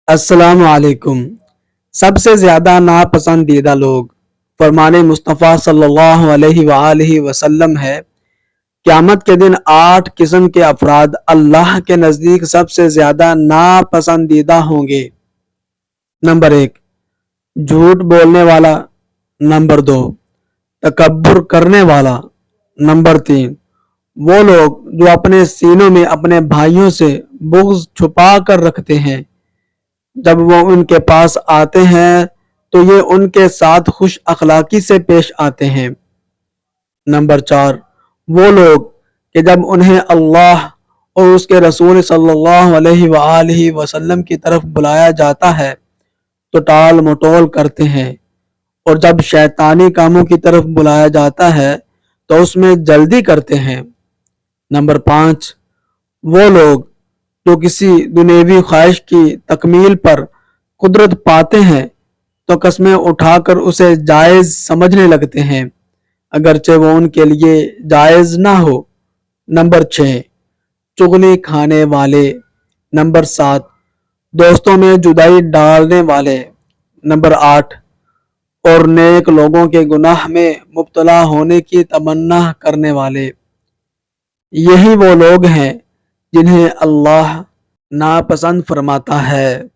अस्सलाम वालेकुम। सबसे ज़्यादा नापसंदीदा लोग फरमान मुस्तफ़ा सल्लल्लाहु अलैहि वसल्लम है। क़यामत के दिन 8 किस्म के अफराद अल्लाह के नज़दीक सबसे ज़्यादा नापसंदीदा होंगे। नंबर 1, झूठ बोलने वाला। नंबर 2, तकब्बुर करने वाला। नंबर 3, वो लोग जो अपने सीनों में अपने भाइयों से बुग़्ज़ छुपा कर रखते हैं। जब वो उनके पास आते हैं तो ये उनके साथ खुश अखलाकी से पेश आते हैं। नंबर 4, वो लोग कि जब उन्हें अल्लाह और उसके रसूल सल्लल्लाहु अलैहि वसल्लम की तरफ बुलाया जाता है तो टाल मटोल करते हैं, और जब शैतानी कामों की तरफ बुलाया जाता है तो उसमें जल्दी करते हैं। नंबर 5, वो लोग जो किसी दुनियावी ख्वाहिश की तकमील पर कुदरत पाते हैं तो कस्में उठाकर उसे जायज़ समझने लगते हैं, अगरचे वो उनके लिए जायज़ ना हो। नंबर 6, चुगली खाने वाले। नंबर 7, दोस्तों में जुदाई डालने वाले। नंबर 8, और नेक लोगों के गुनाह में मुब्तला होने की तमन्ना करने वाले। यही वो लोग हैं जिन्हें अल्लाह नापसंद फरमाता है।